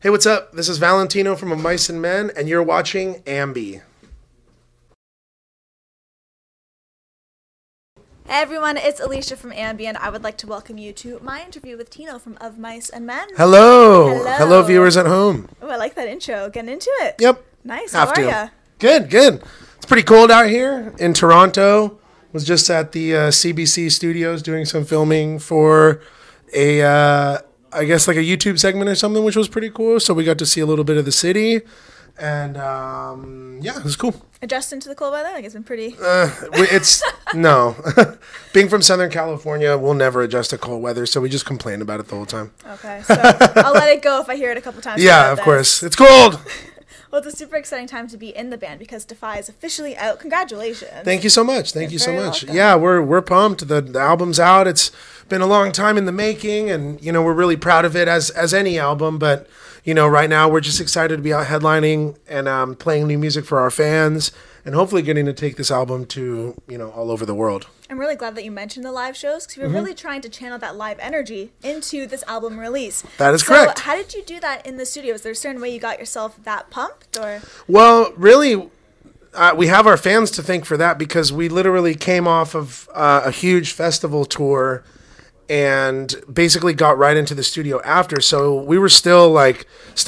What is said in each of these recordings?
Hey, what's up? This is Valentino from OM&M, and you're watching AMBY. Hey everyone, it's Alicia from AMBY, and I would like to welcome you to my interview with Tino from Of Mice and Men. Hello. Hello, viewers at home. Oh, I like that intro. Getting into it. Yep. Nice. How are you? Good, good. It's pretty cold out here in Toronto. Was just at the CBC studios doing some filming for I guess like a YouTube segment or something, which was pretty cool. So we got to see a little bit of the city, and yeah, it was cool. Adjusting to the cold weather? Like it's been pretty... No. Being from Southern California, we'll never adjust to cold weather, so we just complain about it the whole time. Okay, so I'll let it go if I hear it a couple times. Yeah, of course. It's cold! Well, it's a super exciting time to be in the band because Defy is officially out. Congratulations. Thank you so much. Thank you so much. Welcome. Yeah, we're pumped. The album's out. It's been a long time in the making, and, you know, we're really proud of it as any album, but, you know, right now we're just excited to be out headlining and playing new music for our fans, and hopefully getting to take this album to, you know, all over the world. I'm really glad that you mentioned the live shows because we were really trying to channel that live energy into this album release. That is correct. So how did you do that in the studio? Is there a certain way you got yourself that pumped? Or? Well, really, we have our fans to thank for that because we literally came off of a huge festival tour and basically got right into the studio after. So we were still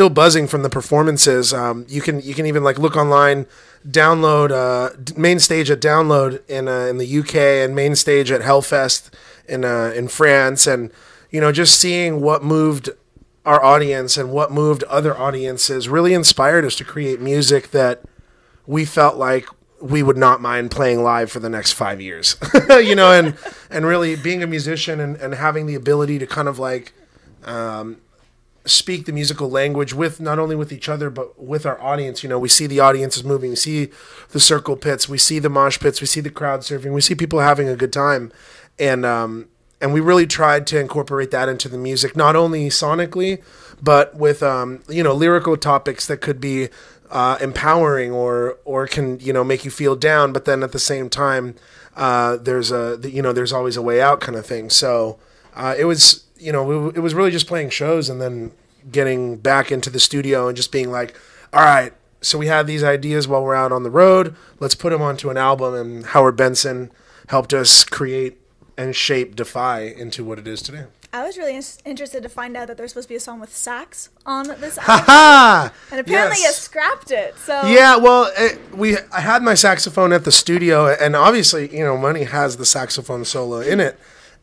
buzzing from the performances. You can even like look online, download main stage at Download in the UK and main stage at Hellfest in France, and you know, just seeing what moved our audience and what moved other audiences really inspired us to create music that we felt like we would not mind playing live for the next 5 years. You know, and really being a musician and having the ability to kind of like speak the musical language with not only with each other but with our audience. You know, we see the audiences moving, we see the circle pits, we see the mosh pits, we see the crowd surfing, we see people having a good time, and we really tried to incorporate that into the music, not only sonically but with you know, lyrical topics that could be empowering or can, you know, make you feel down, but then at the same time there's always a way out kind of thing. So it was, you know, it was really just playing shows and then getting back into the studio and just being like, all right, so we have these ideas while we're out on the road, let's put them onto an album. And Howard Benson helped us create and shape Defy into what it is today. I was really interested to find out that there's supposed to be a song with sax on this album. And apparently you scrapped it. So yeah, well, I had my saxophone at the studio, and obviously, you know, Money has the saxophone solo in it.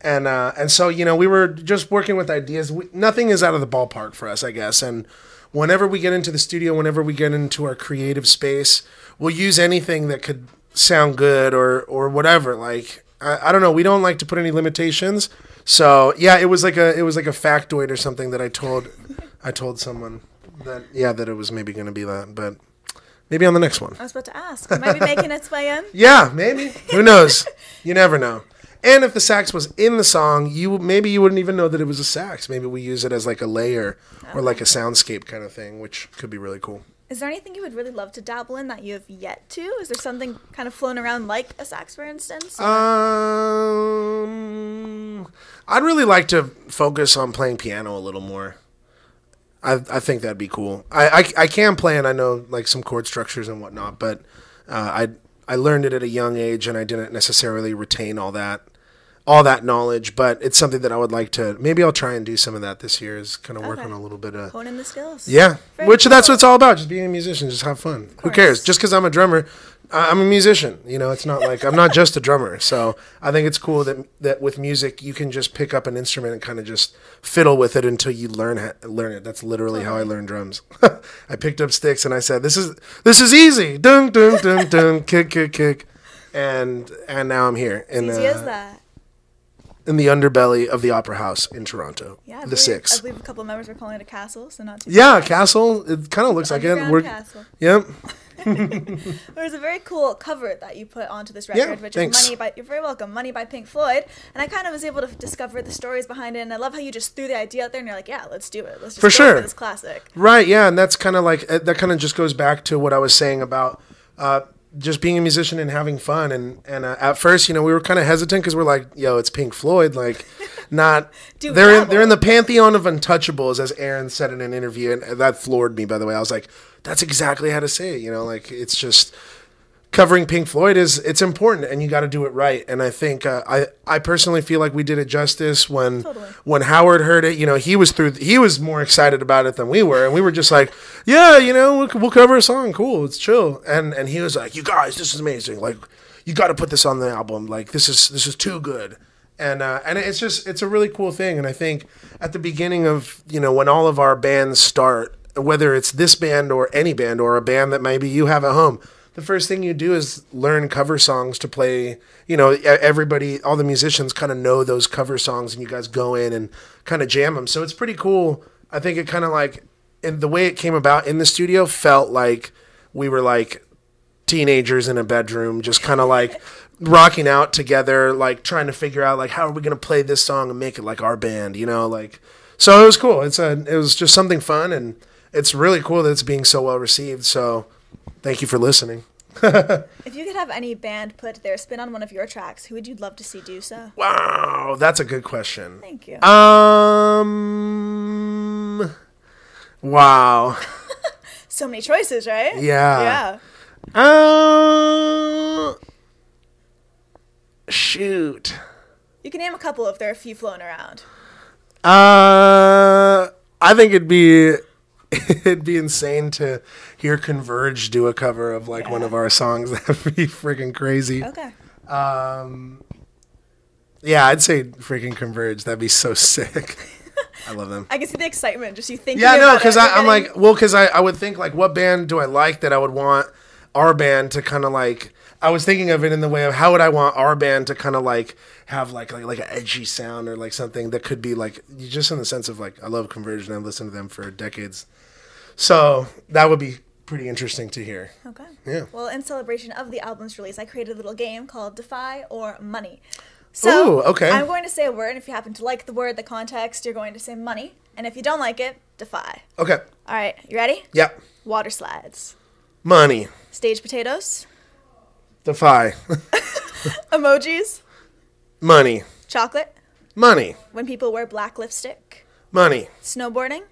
And so, you know, we were just working with ideas. Nothing is out of the ballpark for us, I guess. And whenever we get into the studio, whenever we get into our creative space, we'll use anything that could sound good or whatever. Like, I don't know. We don't like to put any limitations. So yeah, it was like a factoid or something that I told someone that it was maybe going to be that, but maybe on the next one. I was about to ask. It might be making its way in. Yeah, maybe. Who knows? You never know. And if the sax was in the song, maybe you wouldn't even know that it was a sax. Maybe we use it as like a layer or like a soundscape kind of thing, which could be really cool. Is there anything you would really love to dabble in that you have yet to? Is there something kind of flown around like a sax, for instance? I'd really like to focus on playing piano a little more. I think that'd be cool. I can play, and I know like some chord structures and whatnot, but I learned it at a young age, and I didn't necessarily retain all that knowledge, but it's something that I would like to, maybe I'll try and do some of that this year, is kind of work on a little bit of honing the skills. Yeah. Very Which cool. That's what it's all about, just being a musician, just have fun. Who cares? Just because I'm a drummer, I'm a musician. You know, it's not like I'm not just a drummer. So I think it's cool that with music you can just pick up an instrument and kind of just fiddle with it until you learn it. That's literally how I learned drums. I picked up sticks and I said, "This is easy." Dun dun dun dun, kick kick kick, and now I'm here. Easy as that. In the underbelly of the Opera House in Toronto. Yeah, the Six. I believe a couple of members were calling it a castle, so not too bad. Castle. It kind of looks like it. Castle. Yep. There's a very cool cover that you put onto this record, which is you're very welcome, Money by Pink Floyd. And I kind of was able to discover the stories behind it, and I love how you just threw the idea out there and you're like, yeah, let's do it. Let's just go for this classic. Right, yeah, and that's kind of like, that kind of just goes back to what I was saying about just being a musician and having fun. And at first, we were kind of hesitant because we're like, yo, it's Pink Floyd. Like, not they're in the pantheon of untouchables, as Aaron said in an interview, and that floored me, by the way. I was like, that's exactly how to say it. Like, it's just covering Pink Floyd it's important, and you got to do it right. And I think I personally feel like we did it justice when Howard heard it. He was more excited about it than we were, and we were just like, yeah, we'll cover a song, cool, it's chill. And he was like, you guys, this is amazing. Like, you got to put this on the album. Like, this is too good. And it's a really cool thing. And I think at the beginning of when all of our bands start, whether it's this band or any band or a band that maybe you have at home, the first thing you do is learn cover songs to play. Everybody, all the musicians kind of know those cover songs, and you guys go in and kind of jam them. So it's pretty cool. I think it kind of like, and the way it came about in the studio felt like we were like teenagers in a bedroom, just kind of like rocking out together, like trying to figure out like how are we going to play this song and make it like our band, like. So it was cool. It was just something fun, and it's really cool that it's being so well received. So thank you for listening. If you could have any band put their spin on one of your tracks, who would you love to see do so? Wow, that's a good question. Thank you. Wow. So many choices, right? Yeah. Shoot. You can name a couple if there are a few floating around. I think it'd be insane to hear Converge do a cover of like one of our songs. That'd be freaking crazy. Okay. Yeah, I'd say freaking Converge. That'd be so sick. I love them. I can see the excitement, just you thinking. Yeah, no, because I'm like, well, because I would think like, what band do I like that I would want our band to kind of like. I was thinking of it in the way of how would I want our band to kind of like have like an edgy sound or like something that could be like, just in the sense of like, I love Converge and I've listened to them for decades. So that would be pretty interesting to hear. Okay. Yeah. Well, in celebration of the album's release, I created a little game called Defy or Money. So ooh, okay. I'm going to say a word, and if you happen to like the word, the context, you're going to say money. And if you don't like it, defy. Okay. All right. You ready? Yep. Water slides. Money. Stage potatoes. Defy. Emojis. Money. Chocolate. Money. When people wear black lipstick. Money. Snowboarding.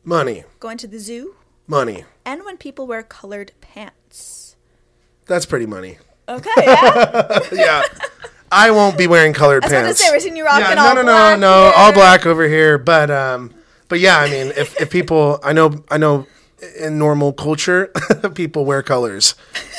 Money. Going to the zoo. Money. And when people wear colored pants. That's pretty money. Okay, yeah? Yeah. I won't be wearing colored pants. I was going to say, we're seeing you rocking all black. No, all black over here. But yeah, I mean, if people, I know in normal culture, people wear colors.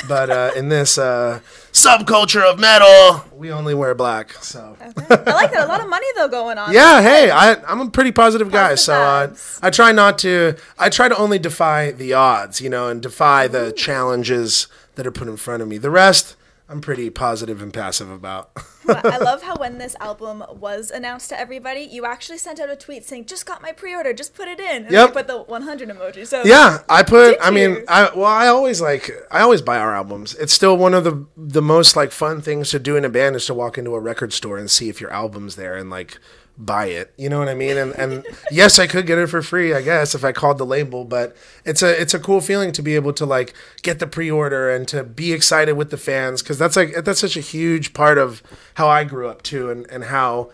But in this subculture of metal, we only wear black. So okay. I like that. A lot of money, though, going on. Yeah, hey, I'm a pretty positive guy. So I try to only defy the odds, and defy the challenges that are put in front of me. The rest, I'm pretty positive and passive about. Well, I love how when this album was announced to everybody, you actually sent out a tweet saying, just got my pre-order, just put it in. And you put the 100 emoji. So yeah, I always buy our albums. It's still one of the most like fun things to do in a band is to walk into a record store and see if your album's there and like buy it. You know what I mean? And yes, I could get it for free, I guess, if I called the label, but it's a cool feeling to be able to like get the pre-order and to be excited with the fans, because that's such a huge part of how I grew up too, and how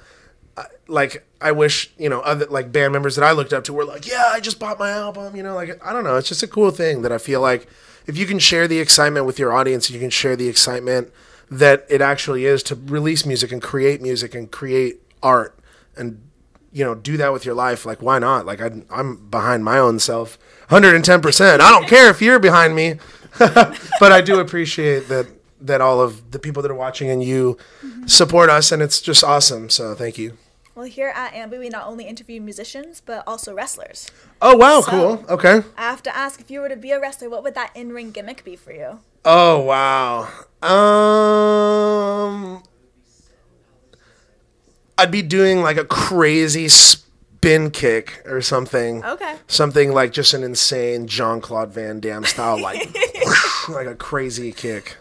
like I wish other like band members that I looked up to were like, yeah, I just bought my album, like I don't know, it's just a cool thing that I feel like if you can share the excitement with your audience, you can share the excitement that it actually is to release music and create art and do that with your life. Like, why not? Like, I'm behind my own self 110%. I don't care if you're behind me. But I do appreciate that all of the people that are watching and you support us, and it's just awesome. So thank you. Well, here at AMBY, we not only interview musicians, but also wrestlers. Oh, wow. So, cool. Okay. I have to ask, if you were to be a wrestler, what would that in-ring gimmick be for you? Oh, wow. I'd be doing like a crazy spin kick or something. Okay. Something like just an insane Jean-Claude Van Damme style, like like a crazy kick.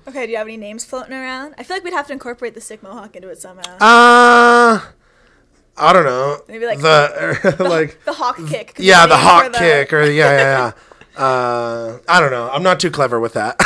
Okay, do you have any names floating around? I feel like we'd have to incorporate the sick mohawk into it somehow. I don't know. Maybe like the hawk kick. Yeah, the hawk kick, or yeah. I don't know. I'm not too clever with that.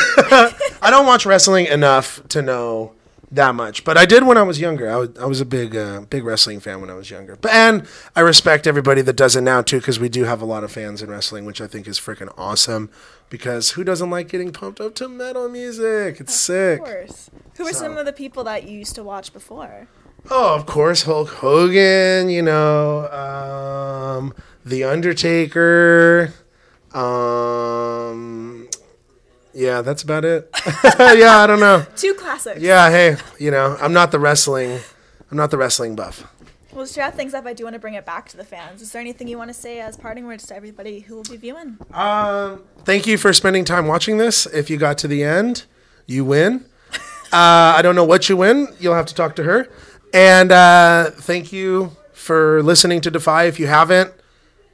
I don't watch wrestling enough to know that much, but I did when I was younger. I was a big wrestling fan when I was younger. And I respect everybody that does it now too, because we do have a lot of fans in wrestling, which I think is freaking awesome. Because who doesn't like getting pumped up to metal music? It's sick. Of course. Who were some of the people that you used to watch before? Oh, of course, Hulk Hogan. You know, The Undertaker. Yeah, that's about it. Yeah, I don't know. 2 classics. Yeah, hey, you know, I'm not the wrestling buff. Well, to wrap things up, I do want to bring it back to the fans. Is there anything you want to say as parting words to everybody who will be viewing? Thank you for spending time watching this. If you got to the end, you win. I don't know what you win. You'll have to talk to her. And thank you for listening to Defy. If you haven't,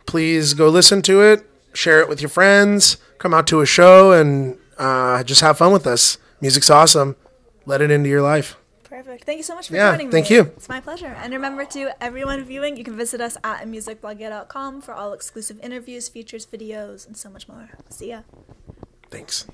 please go listen to it. Share it with your friends. Come out to a show and just have fun with us. Music's awesome. Let it into your life. Perfect. Thank you so much for joining me. Thank you. It's my pleasure. And remember, to everyone viewing, you can visit us at musicblogger.com for all exclusive interviews, features, videos, and so much more. See ya. Thanks.